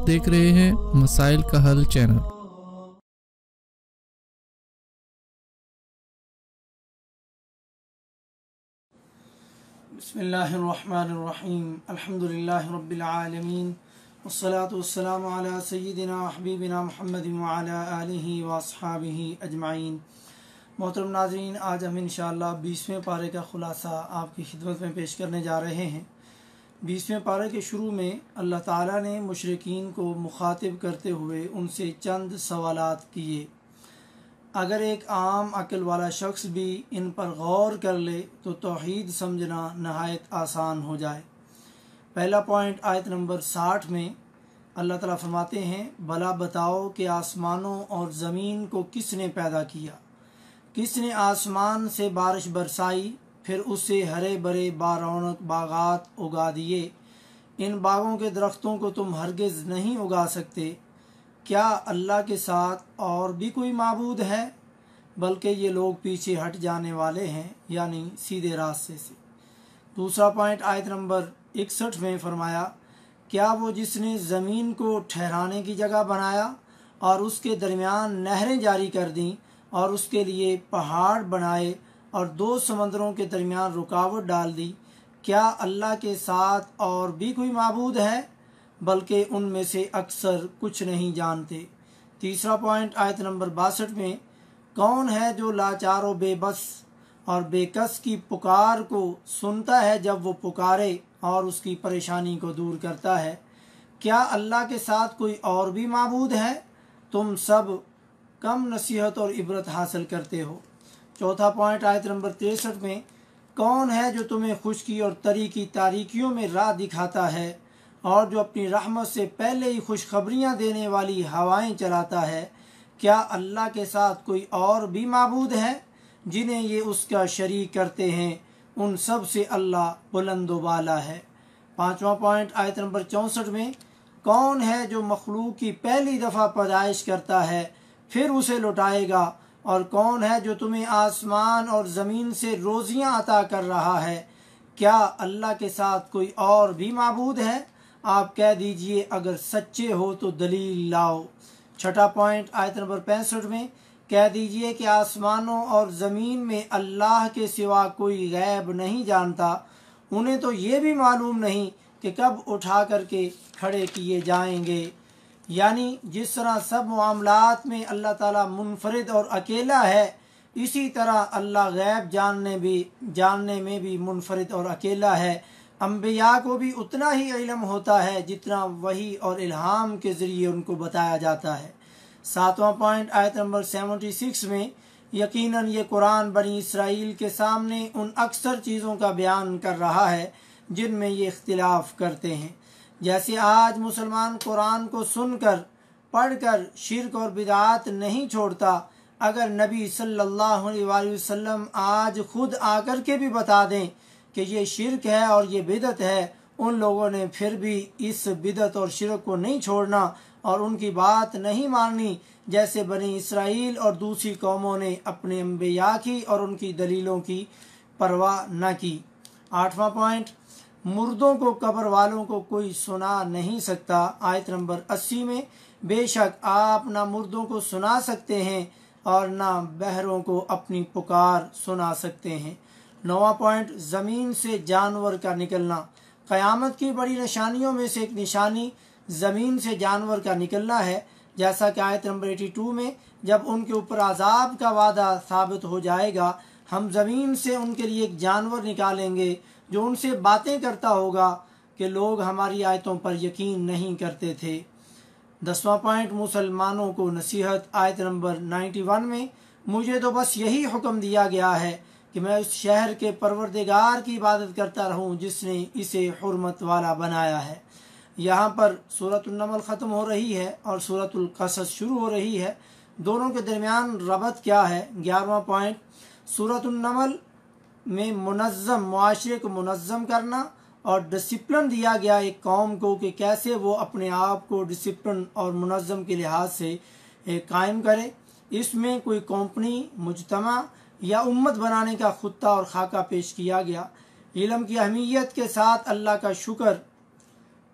देख रहे हैं मसाइल का हल चैनल। बिस्मिल्लाहिर्रहमानिर्रहीम अल्हम्दुलिल्लाहि रब्बिल आलमीन वस्सलातु वस्सलामु अला सय्यिदिना हबीबिना मुहम्मदिन व अला आलिहि व अस्हाबिहि अजमाइन। मोहतरम नाज़रीन, आज हम इंशाअल्लाह 20वें पारे का ख़ुलासा आपकी खिदमत में पेश करने जा रहे हैं। 20वें पारे के शुरू में अल्लाह ताला ने मुशरिकीन को मुखातिब करते हुए उनसे चंद सवालात किए। अगर एक आम अक्ल वाला शख्स भी इन पर गौर कर ले तो तौहीद समझना नहायत आसान हो जाए। पहला पॉइंट आयत नंबर 60 में अल्लाह ताला फरमाते हैं, भला बताओ कि आसमानों और ज़मीन को किसने पैदा किया, किसने आसमान से बारिश बरसाई, फिर उससे हरे भरे बारौनक बागात उगा दिए। इन बागों के दरख्तों को तुम हरगिज़ नहीं उगा सकते। क्या अल्लाह के साथ और भी कोई माबूद है? बल्कि ये लोग पीछे हट जाने वाले हैं, यानी सीधे रास्ते से। दूसरा पॉइंट आयत नंबर 61 में फरमाया, क्या वो जिसने ज़मीन को ठहराने की जगह बनाया और उसके दरमियान नहरें जारी कर दी और उसके लिए पहाड़ बनाए और दो समंदरों के दरमियान रुकावट डाल दी, क्या अल्लाह के साथ और भी कोई माबूद है? बल्कि उनमें से अक्सर कुछ नहीं जानते। तीसरा पॉइंट आयत नंबर 62 में, कौन है जो लाचार व बेबस और बेकस की पुकार को सुनता है जब वो पुकारे और उसकी परेशानी को दूर करता है? क्या अल्लाह के साथ कोई और भी माबूद है? तुम सब कम नसीहत और इबरत हासिल करते हो। चौथा पॉइंट आयत नंबर 63 में, कौन है जो तुम्हें खुशकी और तरी की तारीकियों में राह दिखाता है और जो अपनी रहमत से पहले ही खुशखबरियाँ देने वाली हवाएं चलाता है? क्या अल्लाह के साथ कोई और भी माबूद है जिन्हें ये उसका शरीक करते हैं? उन सब से अल्लाह बुलंद वाला है। पाँचवा पॉइंट आयत नंबर 64 में, कौन है जो मखलूक की पहली दफ़ा पैदाइश करता है फिर उसे लौटाएगा, और कौन है जो तुम्हें आसमान और ज़मीन से रोज़ियाँ अता कर रहा है? क्या अल्लाह के साथ कोई और भी माबूद है? आप कह दीजिए, अगर सच्चे हो तो दलील लाओ। छठा पॉइंट आयत नंबर 65 में, कह दीजिए कि आसमानों और ज़मीन में अल्लाह के सिवा कोई गैब नहीं जानता। उन्हें तो ये भी मालूम नहीं कि कब उठा करके खड़े किए जाएंगे। यानी जिस तरह सब मामलात में अल्लाह ताला मुनफरिद और अकेला है, इसी तरह अल्लाह गैब जानने में भी मुनफरिद और अकेला है। अम्बिया को भी उतना ही इल्म होता है जितना वही और इल्हाम के ज़रिए उनको बताया जाता है। सातवां पॉइंट आयत नंबर 76 में, यकीनन ये कुरान बनी इसराइल के सामने उन अक्सर चीज़ों का बयान कर रहा है जिनमें ये इख्तिलाफ करते हैं। जैसे आज मुसलमान कुरान को सुनकर पढ़कर शिर्क और बिदात नहीं छोड़ता, अगर नबी सल्लल्लाहु अलैहि वसल्लम आज खुद आकर के भी बता दें कि ये शिर्क है और ये बिदत है, उन लोगों ने फिर भी इस बिदत और शिर्क को नहीं छोड़ना और उनकी बात नहीं माननी, जैसे बनी इसराइल और दूसरी कौमों ने अपने अम्बिया की और उनकी दलीलों की परवाह न की। आठवां पॉइंट, मुर्दों को कब्र वालों को कोई सुना नहीं सकता। आयत नंबर 80 में, बेशक आप ना मुर्दों को सुना सकते हैं और ना बहरों को अपनी पुकार सुना सकते हैं। नौवां पॉइंट, ज़मीन से जानवर का निकलना। क़यामत की बड़ी निशानियों में से एक निशानी ज़मीन से जानवर का निकलना है, जैसा कि आयत नंबर 82 में, जब उनके ऊपर अजाब का वादा साबित हो जाएगा, हम ज़मीन से उनके लिए एक जानवर निकालेंगे जो उनसे बातें करता होगा कि लोग हमारी आयतों पर यकीन नहीं करते थे। 10वां पॉइंट, मुसलमानों को नसीहत। आयत नंबर 91 में, मुझे तो बस यही हुक्म दिया गया है कि मैं उस शहर के परवरदिगार की इबादत करता रहूं जिसने इसे हुर्मत वाला बनाया है। यहाँ पर सूरतुल नमल ख़त्म हो रही है और सूरतुल क़सस शुरू हो रही है। दोनों के दरमियान रबत क्या है? 11वां पॉइंट, सूरतुल नमल में मुनज़्ज़म मुआशरे को मुनज़्ज़म करना और डिसिप्लिन दिया गया एक कौम को कि कैसे वो अपने आप को डिसिप्लिन और मुनज़्ज़म के लिहाज से कायम करे। इसमें कोई कंपनी, मुजतमा या उम्मत बनाने का खुत्ता और खाका पेश किया गया। इल्म की अहमियत के साथ अल्लाह का शुक्र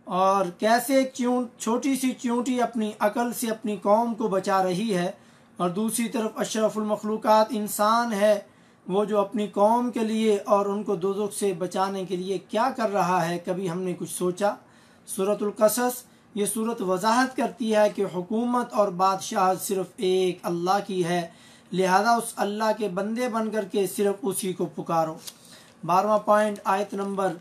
और कैसे एक छोटी सी चींटी अपनी अकल से अपनी कौम को बचा रही है, और दूसरी तरफ अशरफुल मखलूकात इंसान है, वो जो अपनी कौम के लिए और उनको दोज़ख से बचाने के लिए क्या कर रहा है, कभी हमने कुछ सोचा? सूरतुल कसस ये सूरत वजाहत करती है कि हुकूमत और बादशाह सिर्फ एक अल्लाह की है, लिहाजा उस अल्लाह के बंदे बन कर के सिर्फ उसी को पुकारो। 12वां पॉइंट, आयत नंबर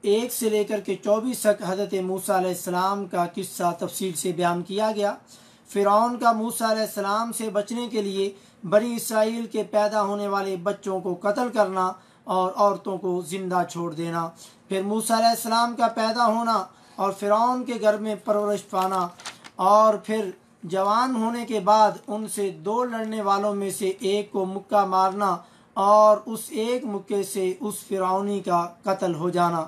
1 से लेकर के 24 तक हज़रत मूसा अलैहिस्सलाम का किस्सा तफसील से बयान किया गया। फ़िरौन का मूसा अलैहिस्सलाम से बचने के लिए बनी इसराइल के पैदा होने वाले बच्चों को कत्ल करना और औरतों को ज़िंदा छोड़ देना, फिर मूसा अलैहिस्सलाम का पैदा होना और फ़िरौन के घर में परवरिश पाना, और फिर जवान होने के बाद उनसे 2 लड़ने वालों में से एक को मुक्का मारना और उस एक मुक्के से उस फ़िरौनी का कत्ल हो जाना।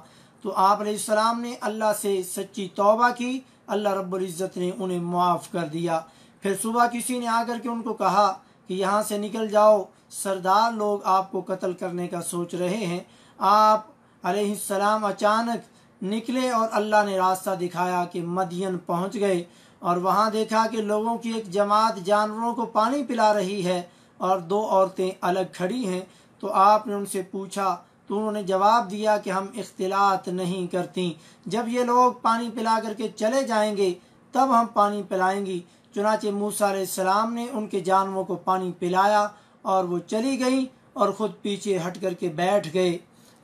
तो आप अलैहिस्सलाम ने अल्लाह से सच्ची तौबा की, अल्लाह रब्बुल इज़्ज़त ने उन्हें माफ़ कर दिया। फिर सुबह किसी ने आकर के उनको कहा कि यहाँ से निकल जाओ, सरदार लोग आपको कत्ल करने का सोच रहे हैं। आप अलैहिस्सलाम अचानक निकले और अल्लाह ने रास्ता दिखाया कि मदियन पहुँच गए, और वहाँ देखा कि लोगों की एक जमात जानवरों को पानी पिला रही है और 2 औरतें अलग खड़ी हैं। तो आपने उनसे पूछा तो उन्होंने जवाब दिया कि हम इख्तिलात नहीं करती, जब ये लोग पानी पिला करके चले जाएंगे तब हम पानी पिलाएंगी। चुनाचे मूसा अलैहिस्सलाम ने उनके जानवरों को पानी पिलाया और वो चली गई और ख़ुद पीछे हट करके बैठ गए।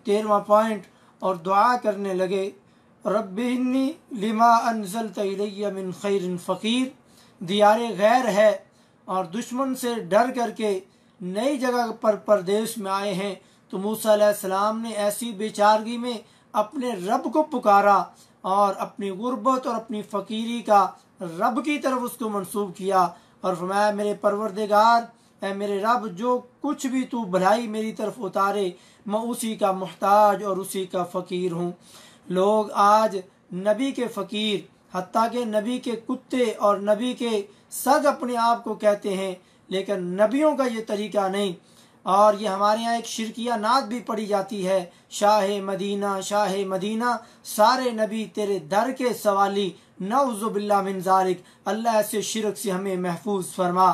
13वां पॉइंट, और दुआ करने लगे, रब्बी इन्नी लिमा अनज़लत इलैया मिन खैरिन फ़कीर। दियारे गैर है और दुश्मन से डर करके नई जगह पर परदेश में आए हैं, तो मूसा अलैहिस्सलाम ने ऐसी बेचारगी में अपने रब को पुकारा और अपनी गुर्बत और अपनी फ़कीरी का रब की तरफ उसको मंसूब किया और फरमाया, मेरे परवरदिगार, ऐ मेरे रब, जो कुछ भी तू भलाई मेरी तरफ उतारे मैं उसी का मुहताज और उसी का फ़कीर हूँ। लोग आज नबी के फ़कीर, हत्ता के नबी के कुत्ते और नबी के सग अपने आप को कहते हैं, लेकिन नबियों का ये तरीका नहीं। और ये हमारे यहाँ एक शिरकिया नात भी पढ़ी जाती है, शाह मदीना शाह मदीना, सारे नबी तेरे दर के सवाली, नऊज़ु बिल्लाह मिन ज़ालिक। अल्लाह ऐसे शिरक से हमें महफूज फरमा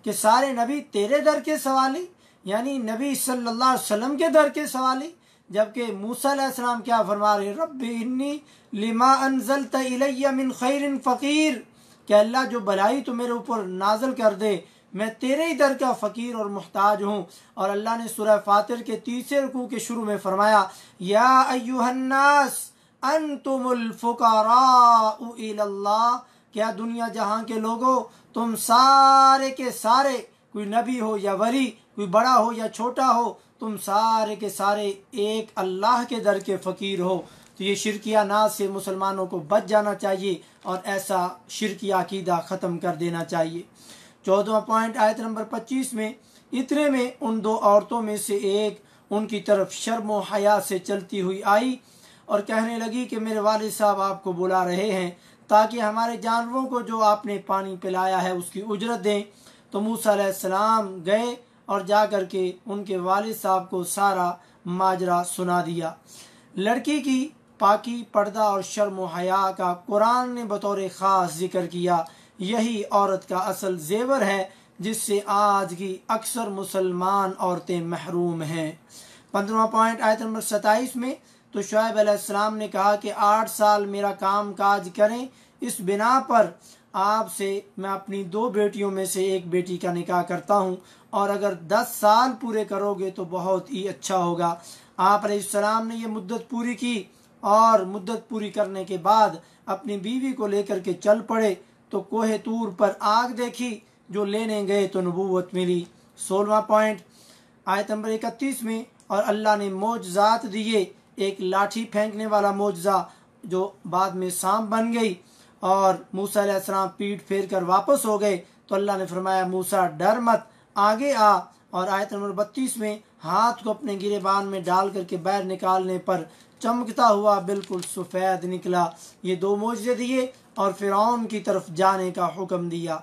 कि सारे नबी तेरे दर के सवाली, यानी नबी सल्लल्लाहु अलैहि वसल्लम के दर के सवाली, जबकि मूसा अलैहिस्सलाम क्या फरमा रहे, रब्बी इन्नी लिमा अनज़लत इलैया मिन खैरिन फ़कीर, कि अल्लाह जो भलाई तो मेरे ऊपर नाजल कर दे, मैं तेरे ही दर का फ़कीर और मुहताज हूँ। और अल्लाह ने सूरह फातिर के 3 रुकू के शुरू में फरमाया, या अय्युहन्नास अंतुमुल फुक़राउ इलल्लाह, क्या दुनिया जहाँ के लोगों, तुम सारे के सारे, कोई नबी हो या वली, कोई बड़ा हो या छोटा हो, तुम सारे के सारे एक अल्लाह के दर के फ़कीर हो। तो ये शिरकिया नाज से मुसलमानों को बच जाना चाहिए और ऐसा शिरकिया अकीदा ख़त्म कर देना चाहिए। 14वां पॉइंट, आयत नंबर 25 में, इतने में उन 2 औरतों में से एक उनकी तरफ शर्म व हया से चलती हुई आई और कहने लगी कि मेरे वालिद साहब आपको बुला रहे हैं ताकि हमारे जानवरों को जो आपने पानी पिलाया है उसकी उजरत दें। तो मूसा अलैहिस्सलाम गए और जा कर के उनके वालिद साहब को सारा माजरा सुना दिया। लड़की की पाकी, पर्दा और शर्म व हया का कुरान ने बतौर ख़ास जिक्र किया। यही औरत का असल जेवर है जिससे आज की अक्सर मुसलमान औरतें महरूम हैं। 15वां पॉइंट, आयत नंबर 27 में, तो शुआइब अलैहिस्सलाम ने कहा कि 8 साल मेरा काम काज करें, इस बिना पर आपसे मैं अपनी 2 बेटियों में से एक बेटी का निकाह करता हूँ, और अगर 10 साल पूरे करोगे तो बहुत ही अच्छा होगा। आप अलैहिस्सलाम ने यह मुद्दत पूरी की और मुद्दत पूरी करने के बाद अपनी बीवी को लेकर के चल पड़े तो कोहे तूर पर आग देखी, जो लेने गए तो नबूवत मिली। 16वां पॉइंट, आयत नंबर 31 में, और अल्लाह ने मोजज़ात दिए, एक लाठी फेंकने वाला मोजज़ा जो बाद में सांप बन गई, और मूसा अलैहिस्सलाम पीठ फेर कर वापस हो गए। तो अल्लाह ने फरमाया, मूसा डर मत, आगे आ। और आयत नंबर 32 में, हाथ को अपने गिरेबान में डाल करके बाहर निकालने पर चमकता हुआ बिल्कुल सफ़ेद निकला। ये 2 मोजज़े दिए और फ़िरौन की तरफ जाने का हुक्म दिया।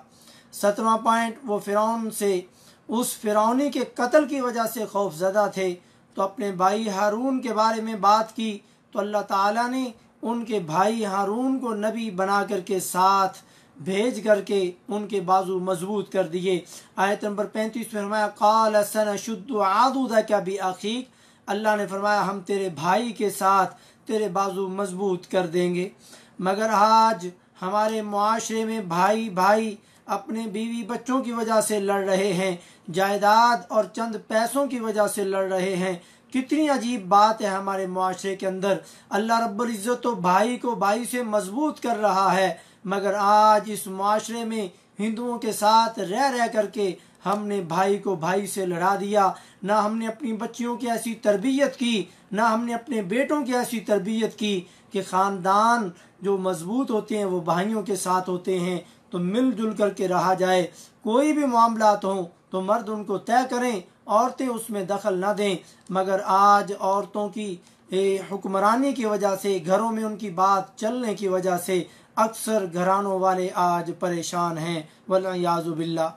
17वां पॉइंट, वो फ़िरौन से, उस फ़िरौनी के कत्ल की वजह से खौफज़दा थे, तो अपने भाई हारून के बारे में बात की तो अल्लाह ताला ने उनके भाई हारून को नबी बना करके साथ भेज करके उनके बाजू मजबूत कर दिए। आयत नंबर 35 में फरमाया क़ाल सनशुद्दु आदुदका बिअखीक, अल्लाह ने फरमाया हम तेरे भाई के साथ तेरे बाजू मजबूत कर देंगे। मगर आज हमारे मुआशरे में भाई भाई अपने बीवी बच्चों की वजह से लड़ रहे हैं, जायदाद और चंद पैसों की वजह से लड़ रहे हैं। कितनी अजीब बात है हमारे मुआशरे के अंदर। अल्लाह रब्बुल इज़्ज़त तो भाई को भाई से मजबूत कर रहा है, मगर आज इस मुआशरे में हिंदुओं के साथ रह रह करके हमने भाई को भाई से लड़ा दिया। ना हमने अपनी बच्चियों की ऐसी तरबियत की, ना हमने अपने बेटों की ऐसी तरबियत की कि ख़ानदान जो मजबूत होते हैं वो भाइयों के साथ होते हैं, तो मिलजुल करके रहा जाए। कोई भी मामलात हों तो मर्द उनको तय करें, औरतें उसमें दखल न दें। मगर आज औरतों की हुक्मरानी की वजह से, घरों में उनकी बात चलने की वजह से अक्सर घरानों वाले आज परेशान हैं, वल्इयाज़ु बिल्लाह।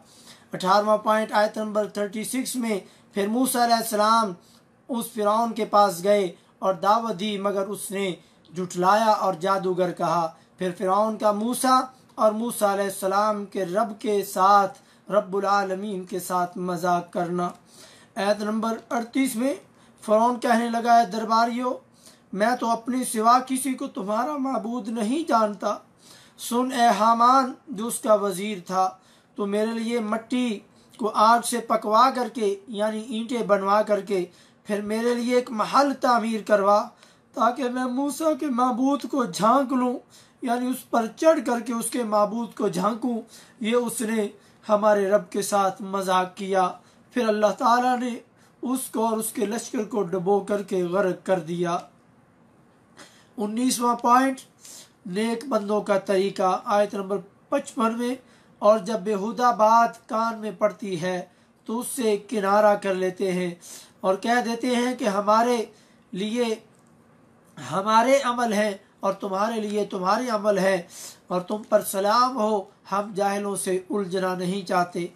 18वां पॉइंट आयत नंबर 36 में फिर मूसा अलैहिस्सलाम उस फिरौन के पास गए और दावत दी, मगर उसने जुटलाया और जादूगर कहा। फिर फिरौन का मूसा और मूसा अलैहिस्सलाम के रब के साथ, रब्बुल आलमीन के साथ मजाक करना। आयत नंबर 38 में फिरौन कहने लगा है दरबारियों, मैं तो अपने सिवा किसी को तुम्हारा माबूद नहीं जानता। सुन ए हामान जो उसका वजीर था, तो मेरे लिए मट्टी को आग से पकवा करके यानी ईंटें बनवा करके फिर मेरे लिए एक महल तामीर करवा, ताकि मैं मूसा के माबूद को झांक लूँ, यानी उस पर चढ़ करके उसके माबूद को झांकूं। ये उसने हमारे रब के साथ मजाक किया। फिर अल्लाह ताला ने उसको और उसके लश्कर को डुबो करके गर्क कर दिया। 19वां पॉइंट नेक बंदों का तरीका, आयत नंबर 55 में, और जब बेहुदा बात कान में पड़ती है तो उससे किनारा कर लेते हैं और कह देते हैं कि हमारे लिए हमारे अमल हैं और तुम्हारे लिए तुम्हारे अमल है, और तुम पर सलाम हो, हम जाहिलों से उलझना नहीं चाहते।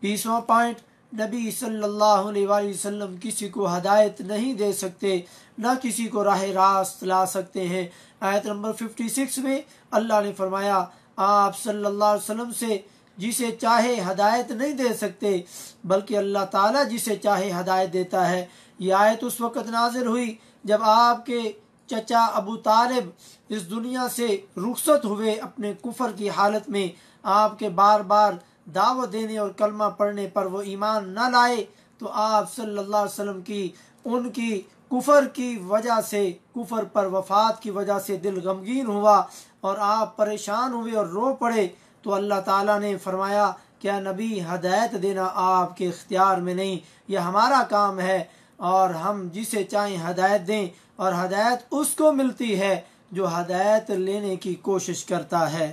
20वां पॉइंट, नबी सल्लल्लाहु अलैहि वसल्लम किसी को हदायत नहीं दे सकते, ना किसी को राह रास्त ला सकते हैं। आयत नंबर 56 में अल्लाह ने फरमाया आप सल्लल्लाहु अलैहि वसल्लम से जिसे चाहे हदायत नहीं दे सकते, बल्कि अल्लाह ताला जिसे चाहे हदायत देता है। यह आयत उस वक़्त नाज़िल हुई जब आपके चचा अबू तालिब इस दुनिया से रुखसत हुए अपने कुफर की हालत में। आपके बार बार दावत देने और कलमा पढ़ने पर वो ईमान न लाए, तो आप सल्लल्लाहु अलैहि वसल्लम की उनकी कुफर की वजह से, कुफर पर वफात की वजह से दिल गमगीन हुआ और आप परेशान हुए और रो पड़े। तो अल्लाह ताला ने फरमाया क्या नबी, हदायत देना आपके इख्तियार में नहीं, यह हमारा काम है, और हम जिसे चाहें हदायत दें, और हदायत उसको मिलती है जो हदायत लेने की कोशिश करता है।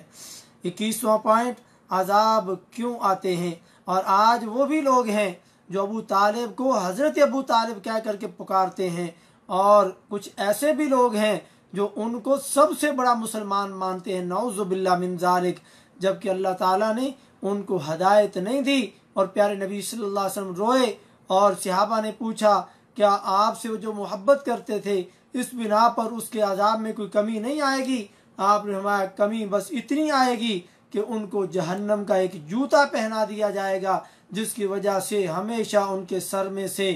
21वां पॉइंट, अजाब क्यों आते हैं। और आज वो भी लोग हैं जो अबू तालिब को हज़रत अबू तालिब कह करके पुकारते हैं, और कुछ ऐसे भी लोग हैं जो उनको सबसे बड़ा मुसलमान मानते हैं, नऊज़ु बिल्लाह मिन ज़ालिक, जबकि अल्लाह ताला ने उनको हदायत नहीं दी। और प्यारे नबी सल्लल्लाहु अलैहि वसल्लम रोए और सहाबा ने पूछा क्या आपसे वो जो मोहब्बत करते थे इस बिना पर उसके अजाब में कोई कमी नहीं आएगी। आपने हमारा कमी बस इतनी आएगी कि उनको जहन्नम का एक जूता पहना दिया जाएगा, जिसकी वजह से हमेशा उनके सर में से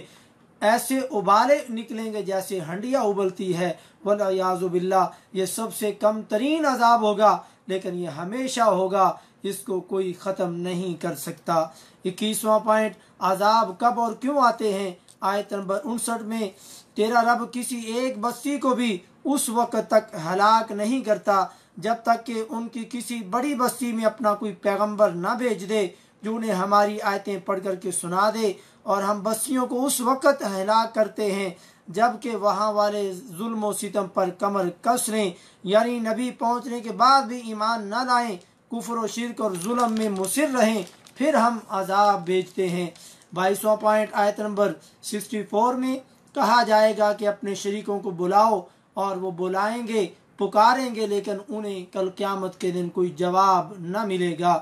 ऐसे उबाले निकलेंगे जैसे हंडिया उबलती है। वल्इयाज़ु बिल्लाह, ये सबसे कम तरीन अजाब होगा, लेकिन ये हमेशा होगा, इसको कोई ख़त्म नहीं कर सकता। 21वां पॉइंट, अजाब कब और क्यों आते हैं। आयत नंबर 59 में तेरा रब किसी एक बस्ती को भी उस वक्त तक हलाक नहीं करता जब तक कि उनकी किसी बड़ी बस्ती में अपना कोई पैगंबर न भेज दे जो उन्हें हमारी आयतें पढ़ करके सुना दे। और हम बस्तियों को उस वक़्त हलाक करते हैं जबकि वहाँ वाले जुल्म व सितम पर कमर कस लें, यानी नबी पहुँचने के बाद भी ईमान न लाएं, कुफ्र व शिर्क और जुल्म में मुसिर रहें, फिर हम अजाब भेजते हैं। 22वां पॉइंट, आयत नंबर 64 में कहा जाएगा कि अपने शरीकों को बुलाओ, और वो बुलाएंगे, पुकारेंगे, लेकिन उन्हें कल क़यामत के दिन कोई जवाब न मिलेगा।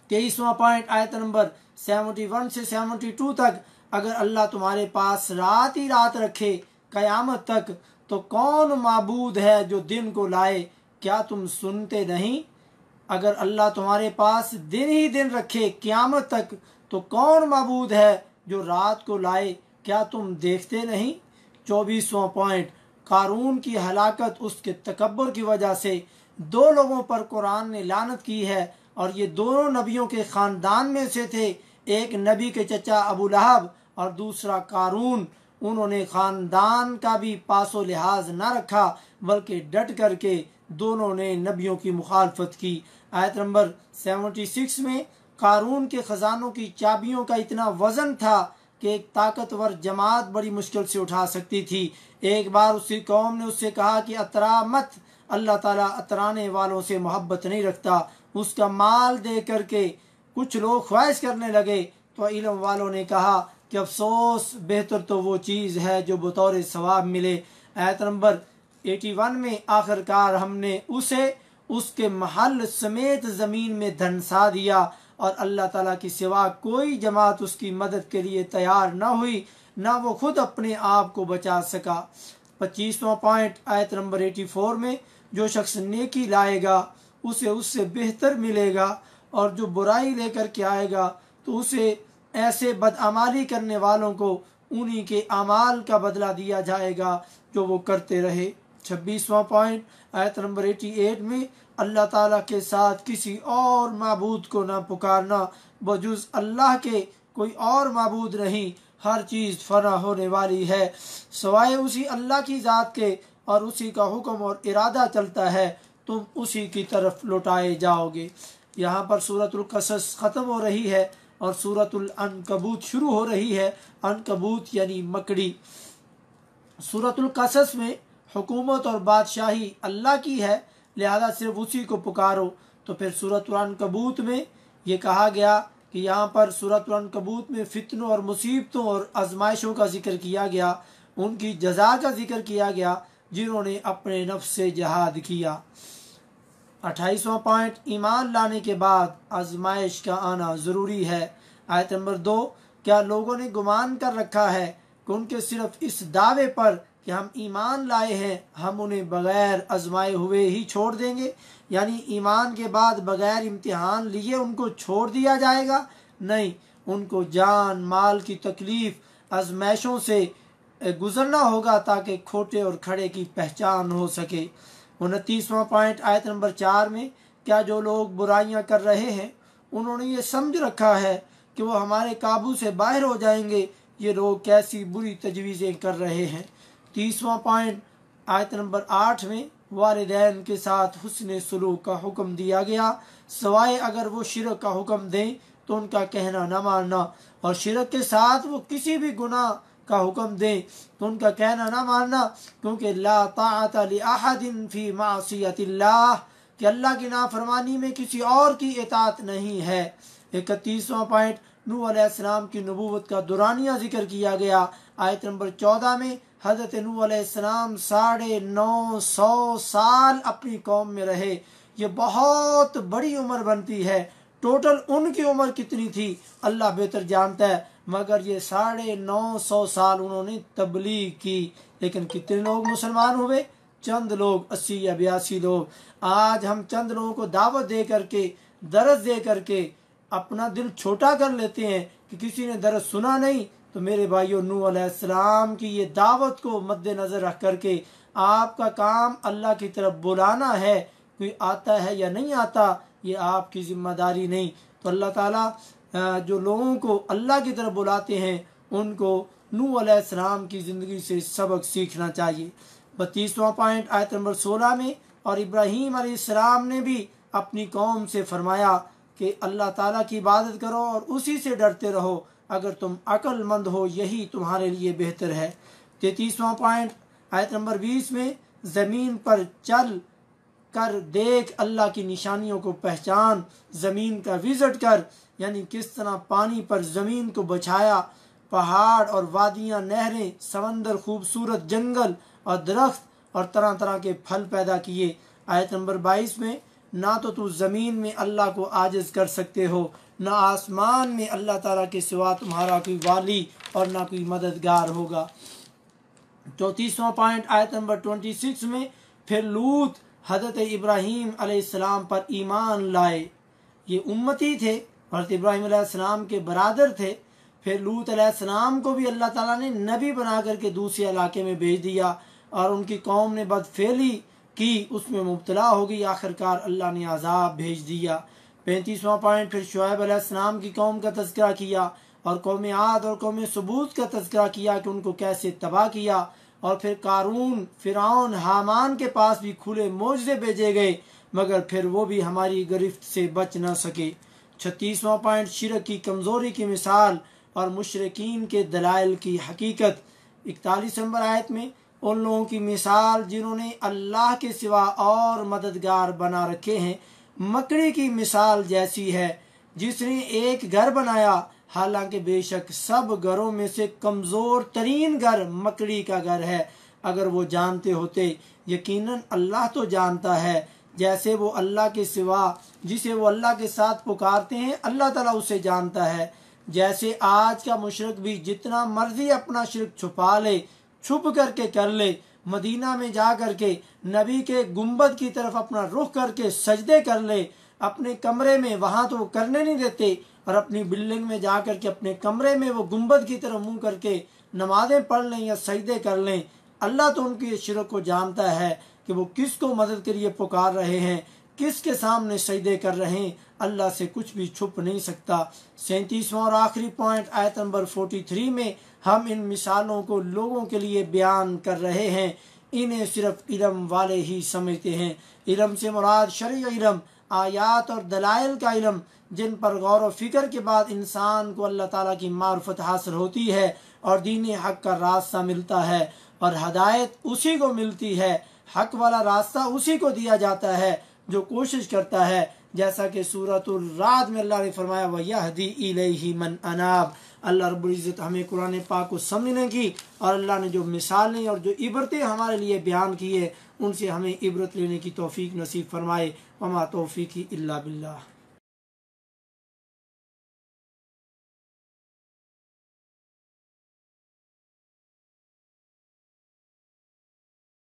23वां पॉइंट, आयत नंबर 71 से 72 तक, अगर अल्लाह तुम्हारे पास रात ही रात रखे क़यामत तक, तो कौन माबूद है जो दिन को लाए, क्या तुम सुनते नहीं? अगर अल्लाह तुम्हारे पास दिन ही दिन रखे क़यामत तक, तो कौन माबूद है जो रात को लाए, क्या तुम देखते नहीं? 24वां पॉइंट, कारून की हलाकत उसके तकब्बुर की वजह से। दो लोगों पर कुरान ने लानत की है और ये दोनों नबियों के ख़ानदान में से थे। एक नबी के चचा अबू लहब और दूसरा कारून। उन्होंने ख़ानदान का भी पासो लिहाज न रखा, बल्कि डट करके दोनों ने नबियों की मुखालफत की। आयत नंबर 76 में कारून के ख़जानों की चाबियों का इतना वज़न था कि एक ताकतवर जमात बड़ी मुश्किल से उठा सकती थी। एक बार उसकी कौम ने उससे कहा कि अतरा मत, अल्लाह ताला अतराने वालों से मोहब्बत नहीं रखता। उसका माल दे करके कुछ लोग ख्वाहिश करने लगे, तो इल्म वालों ने कहा कि अफसोस, बेहतर तो वो चीज़ है जो बतौर सवाब मिले। आयत नंबर 81 में आखिरकार हमने उसे उसके महल समेत ज़मीन में धंसा दिया और अल्लाह ताला की सिवा कोई जमात उसकी मदद के लिए तैयार न हुई, न वो खुद अपने आप को बचा सका। 25वां पॉइंट, आयत नंबर 84 में, जो शख्स नेकी लाएगा उसे उससे बेहतर मिलेगा और जो बुराई लेकर के आएगा तो उसे ऐसे बदअमाली करने वालों को उन्हीं के अमाल का बदला दिया जाएगा जो वो करते रहे। 26वां पॉइंट, आयत नंबर 88 में, अल्लाह ताला के साथ किसी और माबूद को ना पुकारना, बजुज़ अल्लाह के कोई और माबूद नहीं। हर चीज़ फना होने वाली है सवाए उसी अल्लाह की ज़ात के, और उसी का हुक्म और इरादा चलता है, तुम उसी की तरफ लौटाए जाओगे। यहाँ पर सूरतुल कसस ख़त्म हो रही है और सूरतुल अनकबूत शुरू हो रही है। अनकबूत यानी मकड़ी। सूरतुल कसस में हुकूमत और बादशाही अल्लाह की है, लिहाजा सिर्फ उसी को पुकारो। तो फिर सूरतुल अनकबूत में ये कहा गया कि यहाँ पर सूरतुल अनकबूत में फितनों और मुसीबतों और आजमाइशों का जिक्र किया गया, उनकी जज़ा का जिक्र किया गया जिन्होंने अपने नफ्स से जहाद किया। 28वां पॉइंट, ईमान लाने के बाद आजमाइश का आना ज़रूरी है। आयत नंबर 2, क्या लोगों ने गुमान कर रखा है कि उनके सिर्फ इस दावे पर कि हम ईमान लाए हैं हम उन्हें बगैर आजमाए हुए ही छोड़ देंगे, यानी ईमान के बाद बगैर इम्तिहान लिए उनको छोड़ दिया जाएगा? नहीं, उनको जान माल की तकलीफ़ आजमाइशों से गुजरना होगा ताकि खोटे और खड़े की पहचान हो सके। 29वां पॉइंट, आयत नंबर 4 में, क्या जो लोग बुराइयां कर रहे हैं उन्होंने ये समझ रखा है कि वो हमारे काबू से बाहर हो जाएंगे? ये लोग कैसी बुरी तजवीज़ें कर रहे हैं। 30वां पॉइंट, आयत नंबर 8 में, वालिदैन के साथ हुस्न सलूक का हुक्म दिया गया, सवाए अगर वो शिरक का हुक्म दें तो उनका कहना न मानना, और शिरक के साथ वो किसी भी गुनाह का हुक्म दें तो उनका कहना न मानना, क्योंकि ला ताअत लि अहदिन फी मासियतिल्लाह, कि अल्लाह की नाफरमानी में किसी और की इताअत नहीं है। 31वां पॉइंट, नूह अलैहिस्सलाम की नबूवत का दुरानिया जिक्र किया गया। आयत नंबर 14 में हज़रत नूह अलैहिस्सलाम 950 साल अपनी कौम में रहे। ये बहुत बड़ी उम्र बनती है। टोटल उनकी उम्र कितनी थी अल्लाह बेहतर जानता है, मगर ये 950 साल उन्होंने तबलीग की। लेकिन कितने लोग मुसलमान हुए? चंद लोग, 80 या 82 लोग। आज हम चंद लोगों को दावत दे करके, दरस दे करके अपना दिल छोटा कर लेते हैं कि किसी ने दरस सुना नहीं। तो मेरे भाइयों, नूह अलैहिस्सलाम की ये दावत को मद्देनज़र रख करके आपका काम अल्लाह की तरफ बुलाना है। कोई आता है या नहीं आता ये आपकी जिम्मेदारी नहीं। तो अल्लाह ताला जो लोगों को अल्लाह की तरफ बुलाते हैं उनको नूह अलैहिस्सलाम की ज़िंदगी से सबक सीखना चाहिए। 32वां पॉइंट, आयत नंबर 16 में, और इब्राहीम अलैहिस्सलाम ने भी अपनी कौम से फरमाया कि अल्लाह ताला की इबादत करो और उसी से डरते रहो, अगर तुम अक्लमंद हो यही तुम्हारे लिए बेहतर है। 33वां पॉइंट, आयत नंबर 20 में, ज़मीन पर चल कर देख अल्लाह की निशानियों को पहचान, ज़मीन का विज़िट कर, यानी किस तरह पानी पर ज़मीन को बछाया, पहाड़ और वादियाँ, नहरें, समंदर, खूबसूरत जंगल और दरख्त और तरह तरह के फल पैदा किए। आयत नंबर 22 में, ना तो तू ज़मीन में अल्लाह को आजिज़ कर सकते हो, ना आसमान में अल्लाह ताला के सिवा तुम्हारा कोई वाली और ना कोई मददगार होगा। 34वां पॉइंट आयत नंबर 26 में, फिर लूत हजरत इब्राहीम अलैहिस्सलाम पर ईमान लाए। ये उम्मती थे, हजरत इब्राहीम अलैहिस्सलाम के बरादर थे। फिर लूत अलैहिस्सलाम को भी अल्लाह ताला ने नबी बना करके दूसरे इलाके में भेज दिया और उनकी कौम ने बदफेली की, उसमें मुब्तला हो गई। आखिरकार अल्लाह ने अजाब भेज दिया। 35वां पॉइंट, फिर शुएब अलैहिस्सलाम की कौम का तज़किरा किया और कौम आद और कौम सबूत का तज़किरा किया कि उनको कैसे तबाह किया। और फिर कारून, फिरौन, हामान के पास भी खुले मोजज़े भेजे गए, मगर फिर वो भी हमारी गिरफ्त से बच न सके। 36वां पॉइंट, शिरक की कमज़ोरी की मिसाल और मुशरिकीन के दलाइल की हकीकत। 41 नंबर आयत में उन लोगों की मिसाल जिन्होंने अल्लाह के सिवा और मददगार बना रखे हैं, मकड़ी की मिसाल जैसी है जिसने एक घर बनाया, हालांकि बेशक सब घरों में से कमज़ोर तरीन घर मकड़ी का घर है। अगर वो जानते होते, यकीनन अल्लाह तो जानता है। जैसे वो अल्लाह के सिवा जिसे वो अल्लाह के साथ पुकारते हैं, अल्लाह ताला उसे जानता है। जैसे आज का मुशरिक भी जितना मर्जी अपना शिरक छुपा ले, छुप करके कर ले, मदीना में जा करके नबी के गुंबद की तरफ अपना रुख करके सजदे कर ले, अपने कमरे में, वहाँ तो वो करने नहीं देते, और अपनी बिल्डिंग में जा करके अपने कमरे में वो गुंबद की तरफ मुंह करके नमाजें पढ़ लें या सजदे कर लें, अल्लाह तो उनके शिरक को जानता है कि वो किसको मदद के लिए पुकार रहे हैं, किसके सामने सजदे कर रहे हैं। अल्लाह से कुछ भी छुप नहीं सकता। 37वां और आखिरी पॉइंट आयत नंबर 43 में हम इन मिसालों को लोगों के लिए बयान कर रहे हैं। इन्हें सिर्फ इल्म वाले ही समझते हैं। इल्म से मुराद शरई इल्म, आयात और दलाइल का इल्म, जिन पर गौर और फिक्र के बाद इंसान को अल्लाह ताला की मार्फत हासिल होती है और दीन हक का रास्ता मिलता है, और हदायत उसी को मिलती है, हक वाला रास्ता उसी को दिया जाता है जो कोशिश करता है। जैसा कि सूरतुल राद में अल्लाह ने फरमाया, वयहदी इलैहि मन अनाब। अल्लाह रब्बुल इज़्ज़त हमें कुरान पाक को समझने की और अल्लाह ने जो मिसालें और जो इबरतें हमारे लिए बयान की है, उनसे हमें इबरत लेने की तौफीक नसीब फरमाए। वमा तौफीकी इल्ला बिल्लाह।